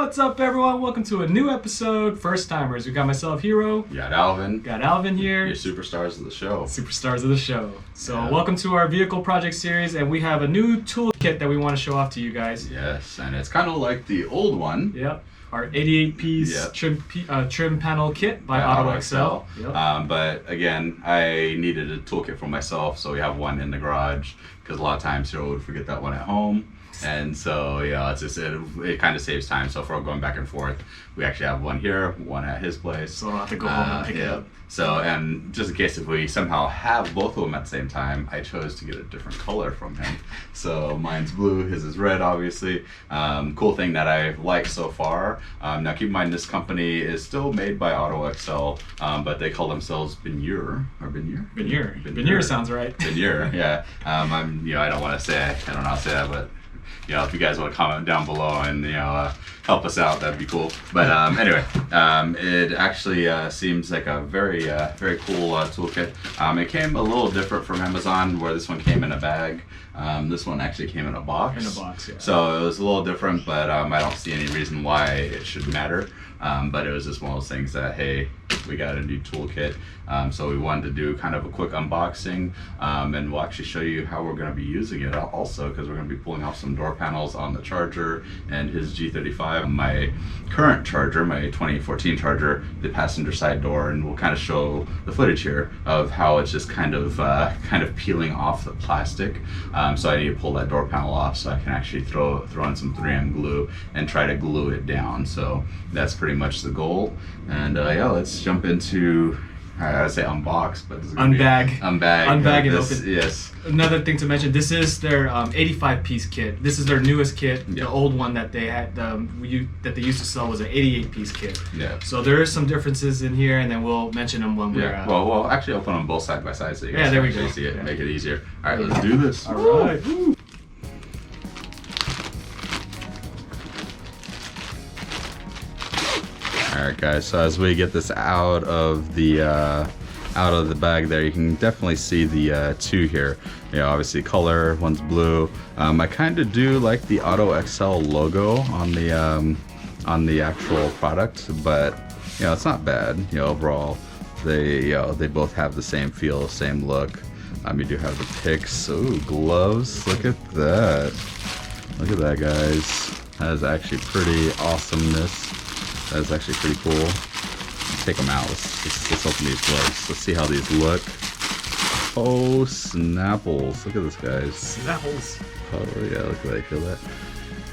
What's up, everyone? Welcome to a new episode. First timers. We got myself, Hiro. You got Alvin. Got Alvin here. You're superstars of the show. Superstars of the show. So welcome to our vehicle project series, and we have a new toolkit that we want to show off to you guys. Yes, and it's kind of like the old one. Yep. Our 88-piece trim panel kit by AutoXel. Yep. But again, I needed a toolkit for myself, so we have one in the garage because a lot of times Hiro would forget that one at home. And so, it's just, it kind of saves time. So if we're going back and forth, we actually have one here, one at his place. So I don't have to go home and pick it up. So, and just in case if we somehow have both of them at the same time, I chose to get a different color from him. So mine's blue, his is red, obviously. Cool thing that I like so far. Now keep in mind, this company is still made by AutoXel, but they call themselves BYNiiUR, or BYNiiUR? BYNiiUR sounds right. BYNiiUR, yeah. I don't want to say, I don't know how to say that, but if you guys want to comment down below and help us out, that'd be cool. But anyway, it actually seems like a very cool toolkit. It came a little different from Amazon, where this one came in a bag. This one actually came in a box. In a box, yeah. So it was a little different, but I don't see any reason why it should matter. But it was just one of those things that, hey, we got a new toolkit. So we wanted to do kind of a quick unboxing, and we'll actually show you how we're going to be using it also, because we're going to be pulling off some door panels on the charger and his G35. My current charger, my 2014 charger, the passenger side door, and we'll kind of show the footage here of how it's just kind of peeling off the plastic. So I need to pull that door panel off so I can actually throw in some 3M glue and try to glue it down. So that's pretty much the goal. And let's jump into, I would say unbox, but this is unbag and open. Yes. Another thing to mention: this is their 85-piece kit. This is their newest kit. The old one that they had, that they used to sell, was an 88-piece kit. Yeah. So there is some differences in here, and then we'll mention them when we're. Well, we'll actually open them both side by side so you guys can actually see it, make it easier. All right, let's do this. All right. Woo. Alright guys, so as we get this out of the bag there, you can definitely see the two here. Obviously color, one's blue. I kind of do like the AutoXel logo on the actual product, but it's not bad. Overall, they both have the same feel, same look. You do have the picks. Ooh, gloves. Look at that. Look at that, guys. That is actually pretty awesomeness. That is actually pretty cool. Let's take them out. Let's open these gloves. Let's see how these look. Oh, snapples. Look at this, guys. Snapples. Oh, yeah, look at that. You feel that?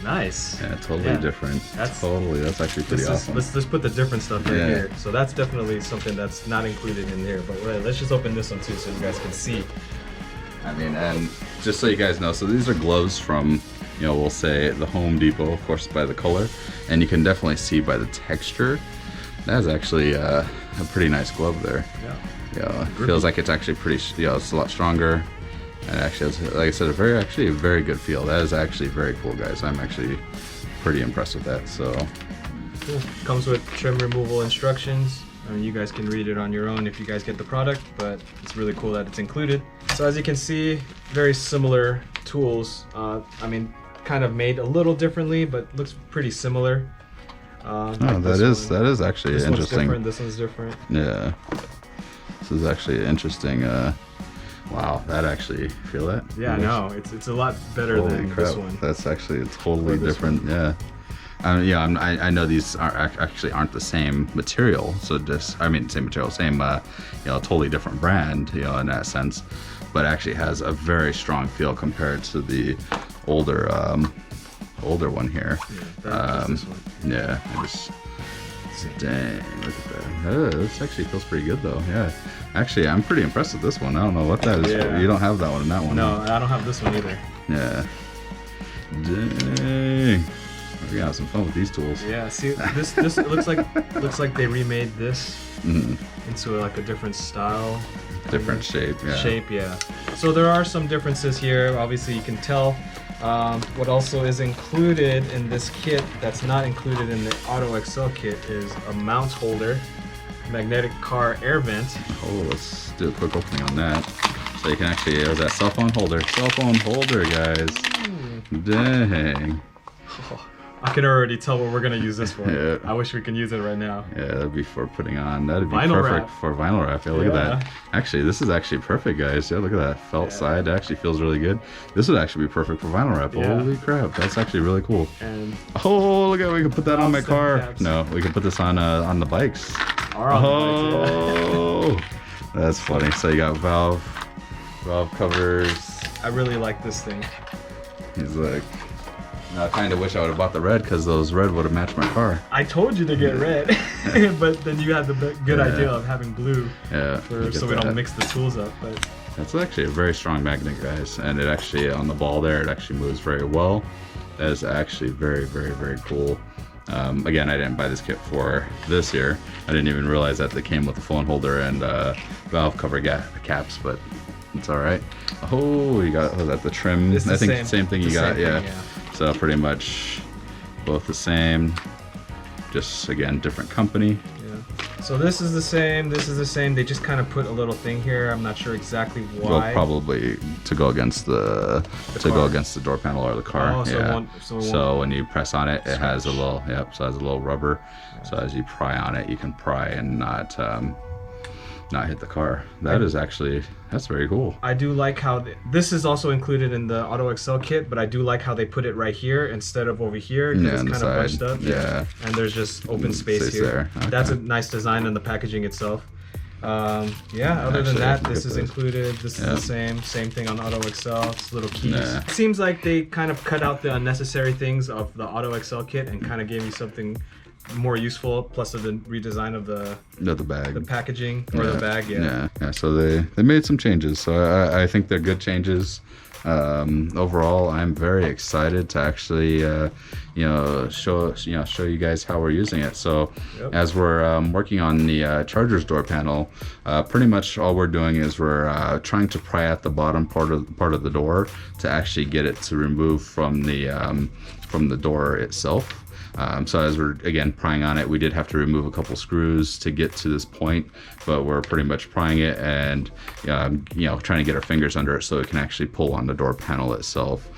Nice. Yeah, totally different. That's actually pretty awesome. Let's put the different stuff right here. So that's definitely something that's not included in here. But let's just open this one too so you guys can see. And just so you guys know, so these are gloves from, we'll say the Home Depot, of course, by the color, and you can definitely see by the texture. That is actually a pretty nice glove there. Yeah. It feels like it's actually pretty, it's a lot stronger, and actually, like I said, a very good feel. That is actually very cool, guys. I'm actually pretty impressed with that. So cool. Comes with trim removal instructions. You guys can read it on your own if you guys get the product, but it's really cool that it's included. So as you can see, very similar tools. Kind of made a little differently, but looks pretty similar. That is actually this interesting. This one's different. Yeah, this is actually interesting. Wow, that actually, feel that? Yeah, no, it's a lot better than this one. That's actually totally different. One. Yeah. I know these aren't the same material. So same material, same totally different brand, in that sense, but actually has a very strong feel compared to the older one here. Yeah, this one. Yeah, dang, look at that. This actually feels pretty good though. Yeah, actually, I'm pretty impressed with this one. I don't know what that is. You don't have that one in that one. No, I don't have this one either. Yeah. Dang. We're gonna have some fun with these tools. Yeah, see, this it looks like they remade this into like a different style. Different shape, yeah. So there are some differences here. Obviously, you can tell. What also is included in this kit that's not included in the AutoXel kit is a mount holder, magnetic car air vent. Oh, let's do a quick opening on that. So you can actually, there's that cell phone holder, guys. Dang. I can already tell what we're gonna use this for. Yeah. I wish we could use it right now. Yeah, that'd be for putting on. That'd be Vinyl perfect wrap. for vinyl wrap. Yeah, look at that. Actually, this is actually perfect, guys. Yeah, look at that felt side. It actually feels really good. This would actually be perfect for vinyl wrap. Yeah. Holy crap, that's actually really cool. And oh, look at, we can put that on my car. caps. No, we can put this on the bikes. Or on the Oh, that's funny. So you got valve covers. I really like this thing. He's like, I kind of wish I would have bought the red because those red would have matched my car. I told you to get red, but then you had the good idea of having blue. Yeah. So we don't mix the tools up. But that's actually a very strong magnet, guys, and it actually on the ball there, it actually moves very well. That is actually very, very, very cool. Again, I didn't buy this kit for this year. I didn't even realize that they came with a phone holder and valve cover caps, but it's all right. Oh, you got the trim. I think the same thing you got, yeah. So pretty much both the same, just again different company. Yeah. So this is the same. This is the same. They just kind of put a little thing here. I'm not sure exactly why. Well, probably to go against the door panel or the car. Oh, yeah. So when you press on it, it has a little so it has a little rubber. Yeah. So as you pry on it, you can pry and not hit the car. That's very cool. I do like how this is also included in the AutoXel kit, but I do like how they put it right here instead of over here because it's kind of bunched up. Yeah. And there's just open space here. Okay. That's a nice design in the packaging itself. Other than that, this is included. This is the same thing on AutoXel. It's little keys. Yeah. It seems like they kind of cut out the unnecessary things of the AutoXel kit and kind of gave me something more useful, plus the redesign of the bag, the packaging or the bag. Yeah. So they made some changes. So I think they're good changes. Overall, I'm very excited to actually show you guys how we're using it. So as we're working on the charger's door panel, pretty much all we're doing is we're trying to pry at the bottom part of the door to actually get it to remove from the door itself. So as we're again prying on it, we did have to remove a couple screws to get to this point, but we're pretty much prying it and trying to get our fingers under it so it can actually pull on the door panel itself.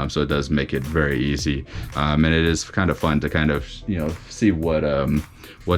So it does make it very easy, and it is kind of fun to kind of see what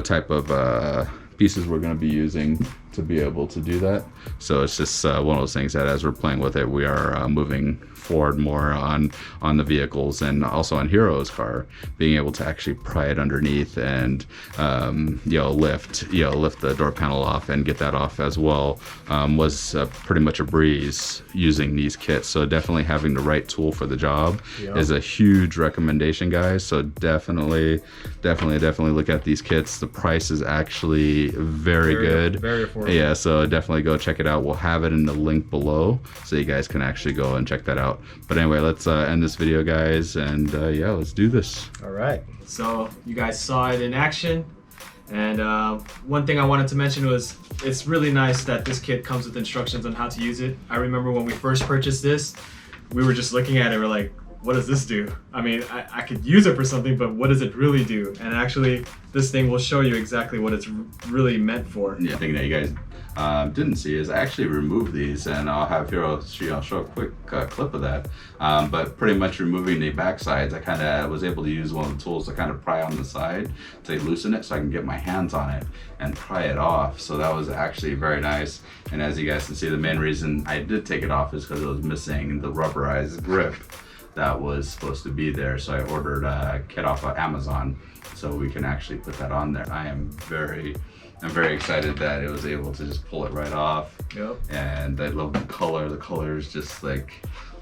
type of pieces we're going to be using to be able to do that. So it's just one of those things that as we're playing with it, we are moving forward more on the vehicles and also on Hiro's car, being able to actually pry it underneath and lift the door panel off and get that off as well was pretty much a breeze using these kits. So definitely having the right tool for the job is a huge recommendation, guys. So definitely look at these kits. The price is actually very good, very affordable. Yeah, so definitely go check it out. We'll have it in the link below so you guys can actually go and check that out. But anyway, let's end this video, guys, and let's do this. All right, so you guys saw it in action, and one thing I wanted to mention was it's really nice that this kit comes with instructions on how to use it. I remember when we first purchased this, we were just looking at it, we're like, what does this do? I mean, I could use it for something, but what does it really do? And actually, this thing will show you exactly what it's really meant for. Yeah, the thing that you guys didn't see is I actually removed these, and I'll have Hiro show a quick clip of that. But pretty much removing the back sides, I kind of was able to use one of the tools to kind of pry on the side to loosen it so I can get my hands on it and pry it off. So that was actually very nice. And as you guys can see, the main reason I did take it off is because it was missing the rubberized grip that was supposed to be there. So I ordered a kit off of Amazon so we can actually put that on there. I'm very excited that it was able to just pull it right off. Yep. And I love the color. The color is just like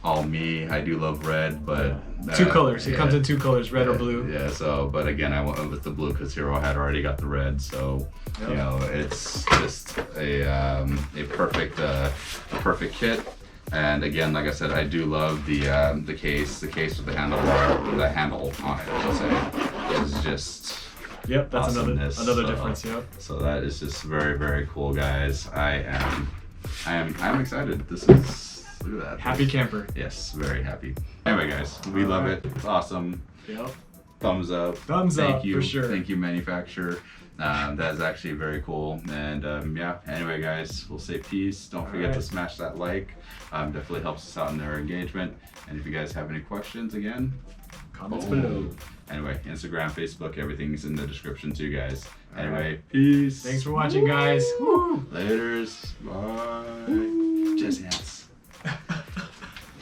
all me. I do love red, but two colors. It comes in two colors, red or blue. Yeah. So, but again, I went with the blue because Hiro had already got the red. So, it's just a perfect kit. And again, like I said, I do love the case with the handle on it, I should say, is just that's another difference. So that is just very, very cool, guys. I am excited. This is, look at that. Happy camper. Yes, very happy. Anyway, guys, we love it. It's awesome. Yep. Thumbs up. Thank you, for sure. Thank you, manufacturer. That is actually very cool. And anyway, guys, we'll say peace. Don't forget to smash that like. Definitely helps us out in our engagement. And if you guys have any questions, again, comments below. Anyway, Instagram, Facebook, everything's in the description too, guys. Anyway, peace. Thanks for watching, guys. Laters. Bye. Jesse.